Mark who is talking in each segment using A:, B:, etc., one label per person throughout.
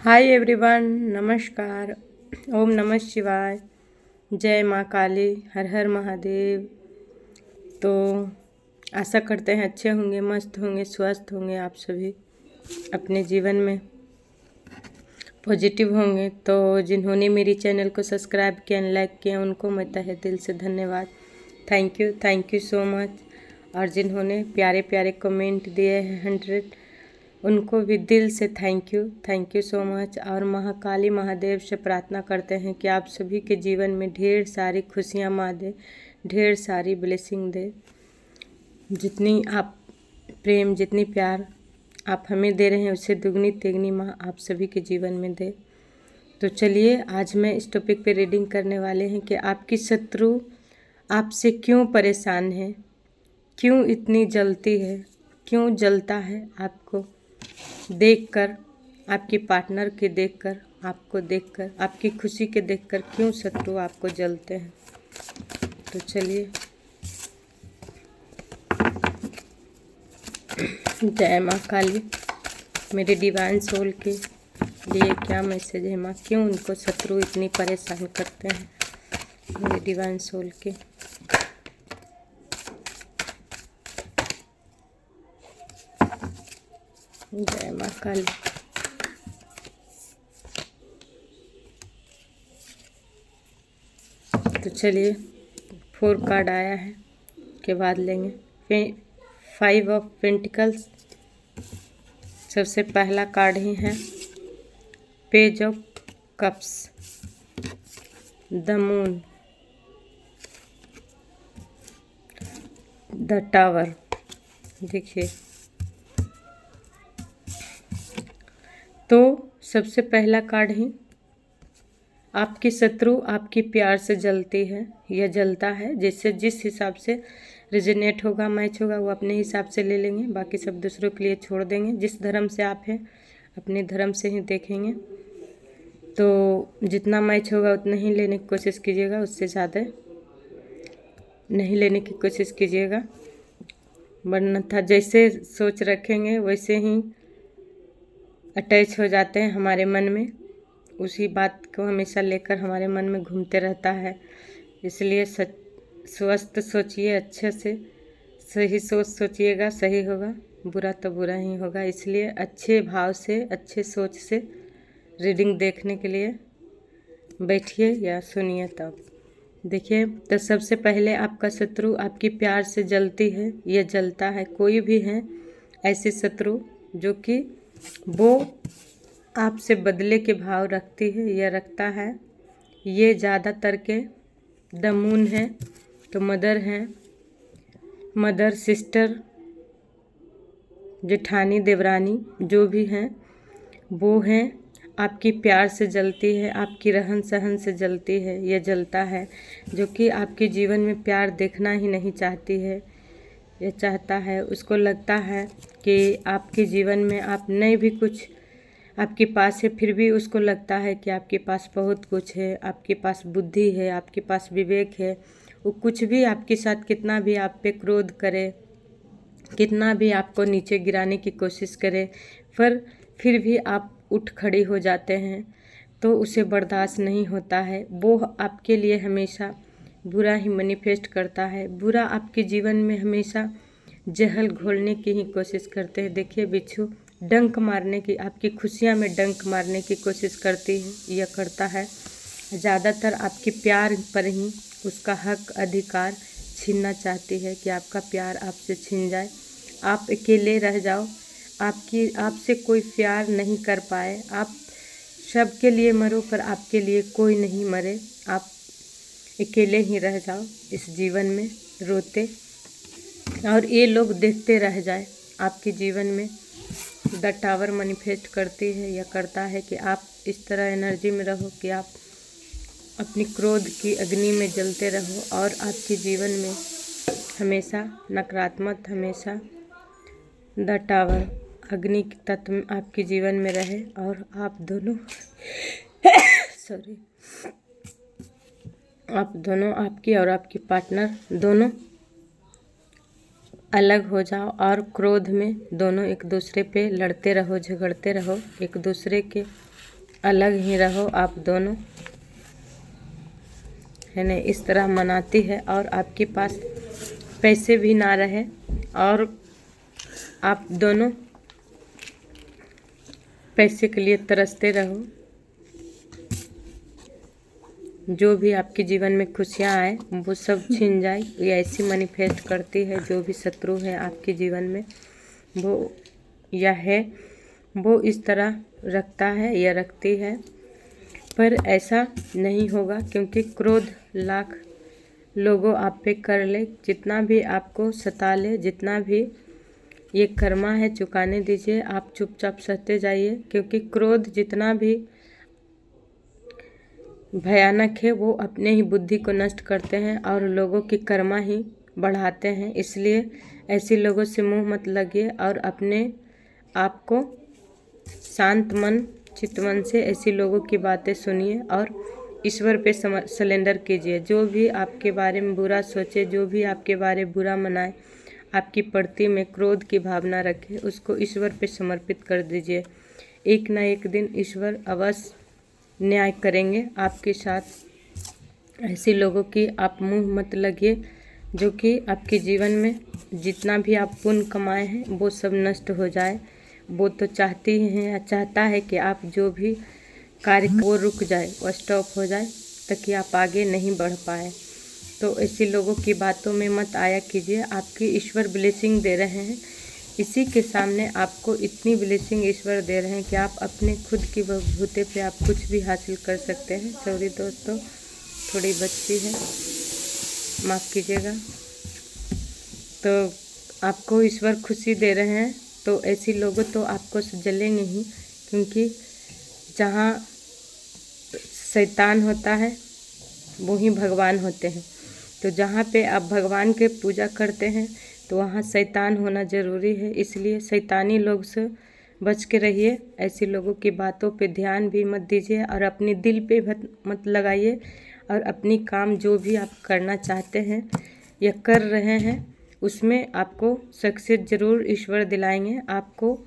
A: Hi everyone, नमस्कार। ओम नमः शिवाय। जय माँ काली, हर हर महादेव। तो आशा करते हैं अच्छे होंगे, मस्त होंगे, स्वस्थ होंगे। आप सभी अपने जीवन में पॉजिटिव होंगे। तो जिन्होंने मेरी चैनल को सब्सक्राइब किया, लाइक किया, उनको मैं तहे दिल से धन्यवाद। Thank you so much. और जिन्होंने प्यारे प्यारे कमेंट दिए हैं 100, उनको भी दिल से थैंक यू सो मच। और महाकाली महादेव से प्रार्थना करते हैं कि आप सभी के जीवन में ढेर सारी खुशियाँ माँ दे, ढेर सारी ब्लेसिंग दे। जितनी आप प्रेम, जितनी प्यार आप हमें दे रहे हैं, उससे दुगनी तिगनी माँ आप सभी के जीवन में दे। तो चलिए, आज मैं इस टॉपिक पे रीडिंग करने वाले हैं कि आपकी शत्रु आपसे क्यों परेशान है, क्यों इतनी जलती है, क्यों जलता है आपको देखकर, आपकी पार्टनर के देखकर, आपको देखकर, आपकी खुशी के देखकर क्यों शत्रु आपको जलते हैं। तो चलिए, जय माँ काली। मेरे डिवाइन सोल के लिए क्या मैसेज है माँ, क्यों उनको शत्रु इतनी परेशान करते हैं मेरे डिवाइन सोल के। जय माँ काली। तो चलिए, 4 कार्ड आया है के बाद लेंगे 5 ऑफ पेंटिकल्स। सबसे पहला कार्ड ही है page of cups, the moon, the tower. देखिए, तो सबसे पहला कार्ड ही आपकी शत्रु आपकी प्यार से जलती है या जलता है। जिस हिसाब से रिजनेट होगा, मैच होगा, वो अपने हिसाब से ले लेंगे, बाकी सब दूसरों के लिए छोड़ देंगे। जिस धर्म से आप हैं, अपने धर्म से ही देखेंगे। तो जितना मैच होगा उतना ही लेने की कोशिश कीजिएगा, उससे ज़्यादा नहीं लेने की कोशिश कीजिएगा। वरना था जैसे सोच रखेंगे वैसे ही अटैच हो जाते हैं हमारे मन में, उसी बात को हमेशा लेकर हमारे मन में घूमते रहता है। इसलिए स्वस्थ सोचिए, अच्छे से सही सोच सोचिएगा, सही होगा, बुरा तो बुरा ही होगा। इसलिए अच्छे भाव से, अच्छे सोच से रीडिंग देखने के लिए बैठिए या सुनिए। तब देखिए, तो सबसे पहले आपका शत्रु आपकी प्यार से जलती है या जलता है। कोई भी है ऐसे शत्रु जो कि वो आपसे बदले के भाव रखती है या रखता है। ये ज़्यादातर के द मून है, तो मदर हैं, मदर, सिस्टर, जेठानी, देवरानी, जो भी हैं वो हैं आपकी प्यार से जलती है, आपकी रहन सहन से जलती है या जलता है। जो कि आपके जीवन में प्यार देखना ही नहीं चाहती है या चाहता है। उसको लगता है कि आपके जीवन में आप नहीं भी कुछ आपके पास है, फिर भी उसको लगता है कि आपके पास बहुत कुछ है, आपके पास बुद्धि है, आपके पास विवेक है। वो कुछ भी आपके साथ कितना भी आप पे क्रोध करे, कितना भी आपको नीचे गिराने की कोशिश करे, पर फिर भी आप उठ खड़ी हो जाते हैं। तो उसे बर्दाश्त नहीं होता है। वो आपके लिए हमेशा बुरा ही मैनिफेस्ट करता है। बुरा आपके जीवन में हमेशा जहल घोलने की ही कोशिश करते हैं। देखिए, बिच्छू डंक मारने की, आपकी खुशियां में डंक मारने की कोशिश करती है या करता है। ज़्यादातर आपके प्यार पर ही उसका हक अधिकार छीनना चाहती है कि आपका प्यार आपसे छीन जाए, आप अकेले रह जाओ, आपसे कोई प्यार नहीं कर पाए। आप सबके लिए मरो पर आपके लिए कोई नहीं मरे, आप अकेले ही रह जाओ इस जीवन में रोते, और ये लोग देखते रह जाए आपके जीवन में। द टावर मैनिफेस्ट करती है या करता है कि आप इस तरह एनर्जी में रहो कि आप अपनी क्रोध की अग्नि में जलते रहो, और आपके जीवन में हमेशा नकारात्मक, हमेशा द टावर अग्नि के तत्व आपके जीवन में रहे। और आप दोनों आप दोनों, आपकी और आपकी पार्टनर दोनों अलग हो जाओ और क्रोध में दोनों एक दूसरे पे लड़ते रहो, झगड़ते रहो, एक दूसरे के अलग ही रहो आप दोनों, है ना। इस तरह मनाती है और आपके पास पैसे भी ना रहे और आप दोनों पैसे के लिए तरसते रहो। जो भी आपके जीवन में खुशियाँ आए वो सब छिन जाए, ये ऐसी मैनिफेस्ट करती है। जो भी शत्रु है आपके जीवन में वो या है वो इस तरह रखता है या रखती है, पर ऐसा नहीं होगा क्योंकि क्रोध लाख लोगों आप पे कर ले, जितना भी आपको सता ले, जितना भी ये कर्मा है चुकाने दीजिए। आप चुपचाप सहते जाइए क्योंकि क्रोध जितना भी भयानक है वो अपने ही बुद्धि को नष्ट करते हैं और लोगों की कर्मा ही बढ़ाते हैं। इसलिए ऐसे लोगों से मुंह मत लगिए और अपने आप को शांत मन चितमन से ऐसी लोगों की बातें सुनिए और ईश्वर पे सरेंडर कीजिए। जो भी आपके बारे में बुरा सोचे, जो भी आपके बारे में बुरा मनाए, आपकी प्रति में क्रोध की भावना रखे, उसको ईश्वर पे समर्पित कर दीजिए। एक ना एक दिन ईश्वर अवश्य न्याय करेंगे आपके साथ। ऐसे लोगों की आप मुंह मत लगिए जो कि आपके जीवन में जितना भी आप पुण्य कमाए हैं वो सब नष्ट हो जाए। वो तो चाहती हैं, चाहता है कि आप जो भी कार्य वो रुक जाए, वो स्टॉप हो जाए ताकि आप आगे नहीं बढ़ पाए। तो ऐसे लोगों की बातों में मत आया कीजिए। आपकी ईश्वर ब्लेसिंग दे रहे हैं, इसी के सामने आपको इतनी ब्लेसिंग ईश्वर दे रहे हैं कि आप अपने खुद की बलबूते पे आप कुछ भी हासिल कर सकते हैं। सॉरी दोस्तों, थोड़ी बच्ची है, माफ़ कीजिएगा। तो आपको ईश्वर खुशी दे रहे हैं, तो ऐसी लोगों तो आपको जलेंगे ही, क्योंकि जहाँ शैतान होता है वो ही भगवान होते हैं। तो जहाँ पे आप भगवान के पूजा करते हैं तो वहाँ शैतान होना ज़रूरी है। इसलिए शैतानी लोग से बच के रहिए, ऐसे लोगों की बातों पे ध्यान भी मत दीजिए और अपने दिल पे मत लगाइए। और अपनी काम जो भी आप करना चाहते हैं या कर रहे हैं उसमें आपको सक्सेस ज़रूर ईश्वर दिलाएंगे। आपको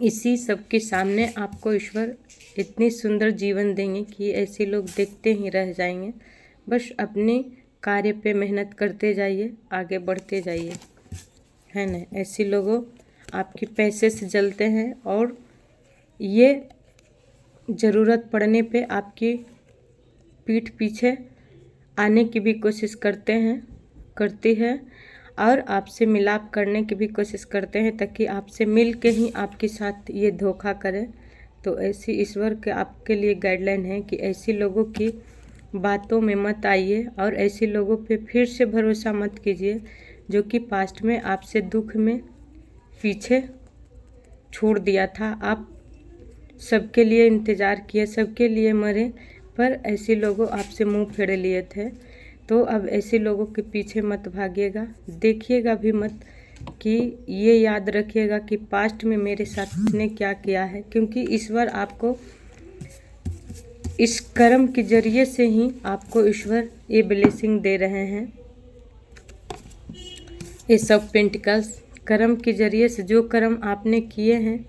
A: इसी सब के सामने आपको ईश्वर इतनी सुंदर जीवन देंगे कि ऐसे लोग देखते ही रह जाएंगे। बस अपने कार्य पे मेहनत करते जाइए, आगे बढ़ते जाइए, है ना। ऐसे लोगों आपके पैसे से जलते हैं और ये ज़रूरत पड़ने पे आपकी पीठ पीछे आने की भी कोशिश करती है और आपसे मिलाप करने की भी कोशिश करते हैं ताकि आपसे मिल के ही आपके साथ ये धोखा करें। तो ऐसी ईश्वर के आपके लिए गाइडलाइन है कि ऐसी लोगों की बातों में मत आइए और ऐसे लोगों पे फिर से भरोसा मत कीजिए जो कि पास्ट में आपसे दुख में पीछे छोड़ दिया था। आप सबके लिए इंतज़ार किए, सबके लिए मरे, पर ऐसे लोगों आपसे मुंह फेर लिए थे। तो अब ऐसे लोगों के पीछे मत भागिएगा, देखिएगा भी मत कि ये याद रखिएगा कि पास्ट में मेरे साथ उसने क्या किया है, क्योंकि ईश्वर आपको इस कर्म के जरिए से ही आपको ईश्वर ये ब्लेसिंग दे रहे हैं। ये सब पेंटिकल्स कर्म के जरिए से जो कर्म आपने किए हैं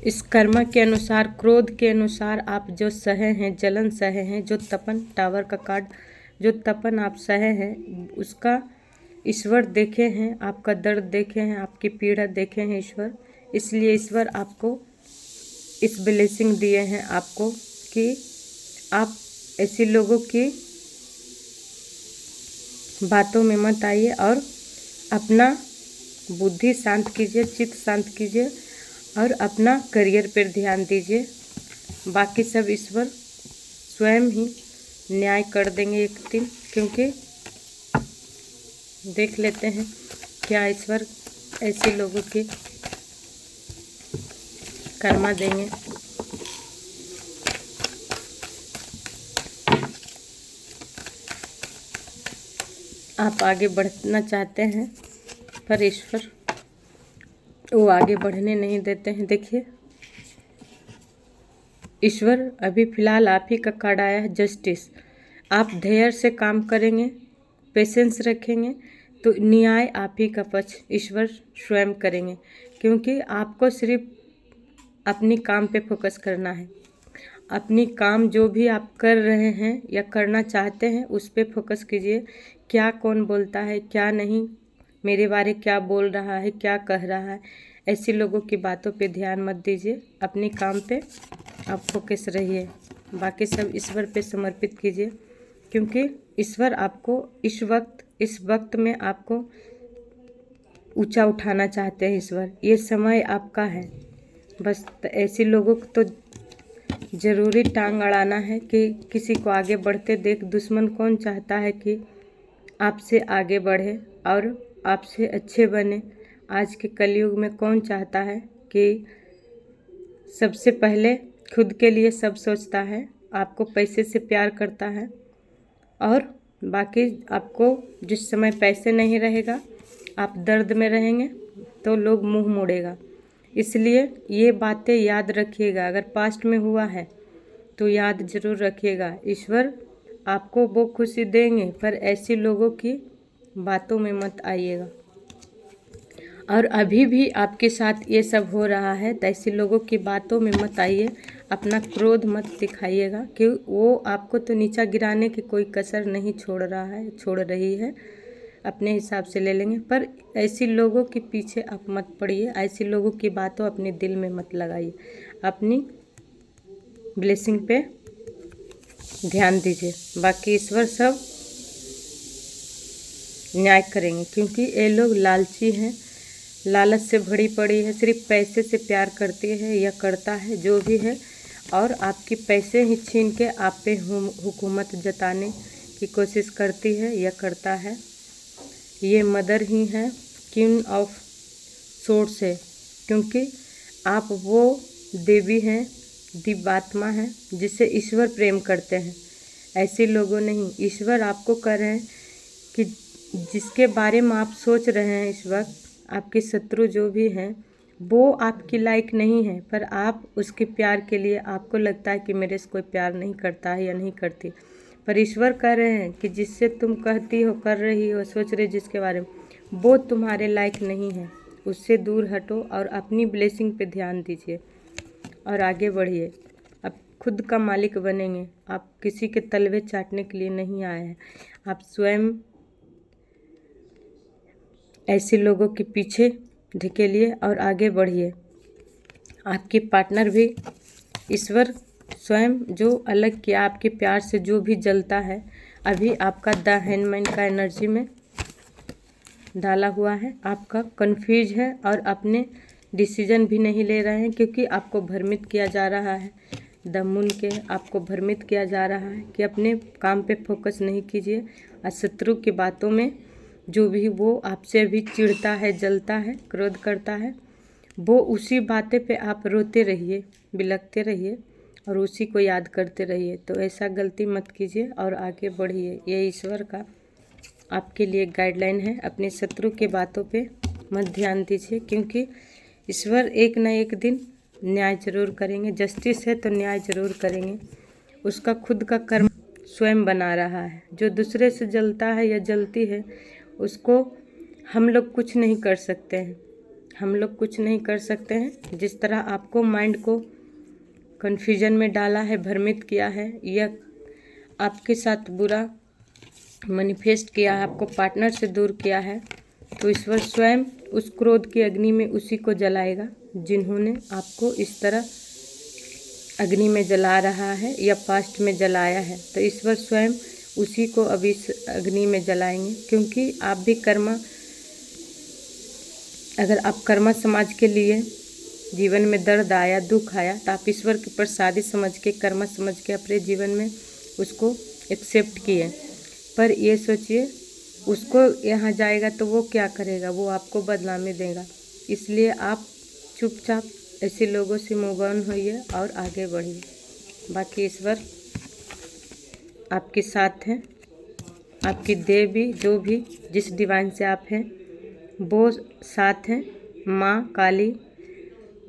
A: इस कर्म के अनुसार, क्रोध के अनुसार आप जो सहे हैं, जलन सहे हैं, जो तपन टावर का कार्ड, जो तपन आप सहे हैं उसका ईश्वर देखे हैं, आपका दर्द देखे हैं, आपकी पीड़ा देखे हैं ईश्वर। इसलिए ईश्वर आपको इस ब्लेसिंग दिए हैं आपको कि आप ऐसे लोगों की बातों में मत आइए और अपना बुद्धि शांत कीजिए, चित्त शांत कीजिए और अपना करियर पर ध्यान दीजिए। बाकी सब ईश्वर स्वयं ही न्याय कर देंगे एक दिन, क्योंकि देख लेते हैं क्या ईश्वर ऐसे लोगों के कर्मा देंगे। आप आगे बढ़ना चाहते हैं पर ईश्वर वो आगे बढ़ने नहीं देते हैं। देखिए ईश्वर अभी फ़िलहाल आप ही का कार्ड आया है जस्टिस। आप धैर्य से काम करेंगे, पेशेंस रखेंगे तो न्याय आप ही का पक्ष ईश्वर स्वयं करेंगे, क्योंकि आपको सिर्फ अपनी काम पे फोकस करना है। अपनी काम जो भी आप कर रहे हैं या करना चाहते हैं उस पे फोकस कीजिए। क्या कौन बोलता है, क्या नहीं, मेरे बारे क्या बोल रहा है, क्या कह रहा है, ऐसे लोगों की बातों पे ध्यान मत दीजिए। अपनी काम पे आप फोकस रहिए। बाकी सब ईश्वर पे समर्पित कीजिए, क्योंकि ईश्वर आपको इस वक्त में आपको ऊंचा उठाना चाहते हैं। ईश्वर, ये समय आपका है। बस ऐसे लोगों को तो ज़रूरी टांग अड़ाना है कि किसी को आगे बढ़ते देख दुश्मन कौन चाहता है कि आपसे आगे बढ़े और आपसे अच्छे बने। आज के कलयुग में कौन चाहता है कि सबसे पहले खुद के लिए सब सोचता है, आपको पैसे से प्यार करता है और बाकी आपको जिस समय पैसे नहीं रहेगा, आप दर्द में रहेंगे तो लोग मुंह मोड़ेगा। इसलिए ये बातें याद रखिएगा। अगर पास्ट में हुआ है तो याद ज़रूर रखिएगा। ईश्वर आपको वो खुशी देंगे, पर ऐसे लोगों की बातों में मत आइएगा। और अभी भी आपके साथ ये सब हो रहा है तो ऐसे लोगों की बातों में मत आइए। अपना क्रोध मत दिखाइएगा कि वो आपको तो नीचा गिराने की कोई कसर नहीं छोड़ रही है। अपने हिसाब से ले लेंगे, पर ऐसे लोगों के पीछे आप मत पड़िए। ऐसे लोगों की बातों अपने दिल में मत लगाइए। अपनी ब्लेसिंग पे ध्यान दीजिए। बाकी ईश्वर सब न्याय करेंगे, क्योंकि ये लोग लालची हैं, लालच से भरी पड़ी है, सिर्फ पैसे से प्यार करती है या करता है जो भी है, और आपकी पैसे ही छीन के आप पे हुकूमत जताने की कोशिश करती है या करता है। ये मदर ही है, क्वीन ऑफ सोर्स है, क्योंकि आप वो देवी हैं, दिव्यात्मा हैं जिसे ईश्वर प्रेम करते हैं। ऐसे लोगों नहीं, ईश्वर आपको कह रहे हैं कि जिसके बारे में आप सोच रहे हैं इस वक्त, आपके शत्रु जो भी हैं वो आपकी लायक नहीं है, पर आप उसके प्यार के लिए आपको लगता है कि मेरे से कोई प्यार नहीं करता है या नहीं करती, पर ईश्वर कह रहे हैं कि जिससे तुम कहती हो, कर रही हो, सोच रही जिसके बारे में, वो तुम्हारे लायक नहीं है। उससे दूर हटो और अपनी ब्लेसिंग पे ध्यान दीजिए और आगे बढ़िए। आप खुद का मालिक बनेंगे। आप किसी के तलवे चाटने के लिए नहीं आए हैं। आप स्वयं ऐसे लोगों के पीछे ढकेलिए और आगे बढ़िए। आपके पार्टनर भी ईश्वर स्वयं जो अलग किया आपके प्यार से, जो भी जलता है, अभी आपका द हैंडमैन का एनर्जी में डाला हुआ है। आपका कंफ्यूज है और अपने डिसीजन भी नहीं ले रहे हैं, क्योंकि आपको भ्रमित किया जा रहा है। द मून के आपको भ्रमित किया जा रहा है कि अपने काम पे फोकस नहीं कीजिए। और शत्रु की बातों में जो भी वो आपसे भी चिढ़ता है, जलता है, क्रोध करता है, वो उसी बातें पे आप रोते रहिए, बिलखते रहिए और उसी को याद करते रहिए। तो ऐसा गलती मत कीजिए और आगे बढ़िए। ये ईश्वर का आपके लिए गाइडलाइन है। अपने शत्रु के बातों पे मत ध्यान दीजिए, क्योंकि ईश्वर एक न एक दिन न्याय जरूर करेंगे। जस्टिस है तो न्याय जरूर करेंगे। उसका खुद का कर्म स्वयं बना रहा है। जो दूसरे से जलता है या जलती है, उसको हम लोग कुछ नहीं कर सकते हैं। हम लोग कुछ नहीं कर सकते हैं। जिस तरह आपको माइंड को कन्फ्यूजन में डाला है, भ्रमित किया है, या आपके साथ बुरा मैनिफेस्ट किया है, आपको पार्टनर से दूर किया है, तो ईश्वर स्वयं उस क्रोध की अग्नि में उसी को जलाएगा जिन्होंने आपको इस तरह अग्नि में जला रहा है या पास्ट में जलाया है। तो ईश्वर स्वयं उसी को अभी इस अग्नि में जलाएंगे, क्योंकि आप भी अगर आप कर्मा समाज के लिए जीवन में दर्द आया, दुख आया, तो आप ईश्वर की प्रसादी समझ के, कर्मा समझ के अपने जीवन में उसको एक्सेप्ट किए। पर ये सोचिए, उसको यहाँ जाएगा तो वो क्या करेगा? वो आपको बदनामी देगा। इसलिए आप चुपचाप ऐसे लोगों से मूव ऑन होइए और आगे बढ़िए। बाकी ईश्वर आपके साथ हैं। आपकी देवी जो भी जिस डिवाइन से आप हैं वो साथ हैं। माँ काली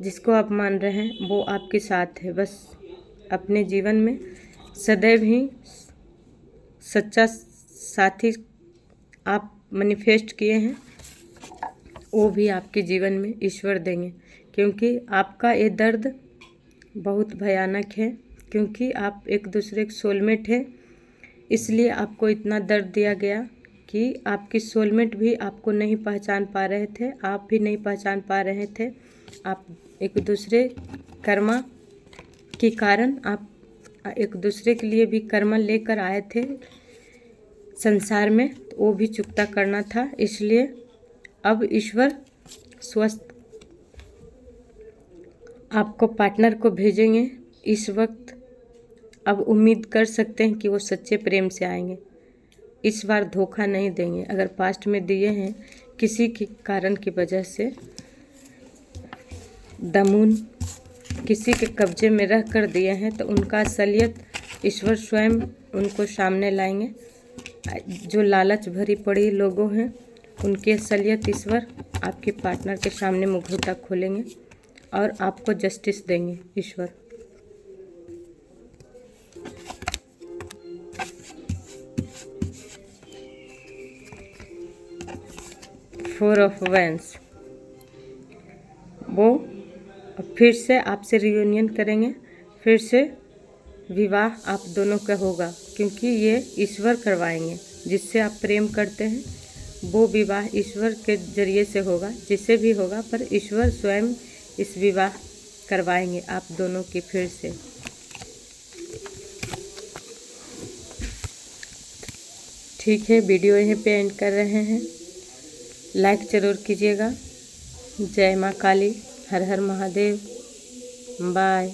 A: जिसको आप मान रहे हैं वो आपके साथ है। बस अपने जीवन में सदैव ही सच्चा साथी आप मैनिफेस्ट किए हैं, वो भी आपके जीवन में ईश्वर देंगे, क्योंकि आपका ये दर्द बहुत भयानक है, क्योंकि आप एक दूसरे के सोलमेट हैं। इसलिए आपको इतना दर्द दिया गया कि आपकी सोलमेट भी आपको नहीं पहचान पा रहे थे, आप भी नहीं पहचान पा रहे थे। आप एक दूसरे कर्मा के कारण आप एक दूसरे के लिए भी कर्मा लेकर आए थे संसार में, तो वो भी चुकता करना था। इसलिए अब ईश्वर स्वस्थ आपको पार्टनर को भेजेंगे। इस वक्त अब उम्मीद कर सकते हैं कि वो सच्चे प्रेम से आएंगे। इस बार धोखा नहीं देंगे। अगर पास्ट में दिए हैं किसी के कारण की वजह से, दमून किसी के कब्जे में रह कर दिए हैं, तो उनका असलियत ईश्वर स्वयं उनको सामने लाएंगे। जो लालच भरी पड़ी लोगों हैं, उनकी असलियत ईश्वर आपके पार्टनर के सामने मुखौटा खोलेंगे और आपको जस्टिस देंगे ईश्वर। फोर ऑफ वैंड्स, वो फिर से आपसे रियूनियन करेंगे, फिर से विवाह आप दोनों का होगा, क्योंकि ये ईश्वर करवाएंगे। जिससे आप प्रेम करते हैं वो विवाह ईश्वर के जरिए से होगा, जिससे भी होगा, पर ईश्वर स्वयं इस विवाह करवाएंगे आप दोनों की फिर से। ठीक है, वीडियो यहीं पे एंड कर रहे हैं। लाइक ज़रूर कीजिएगा। जय माँ काली, हर हर महादेव, बाय।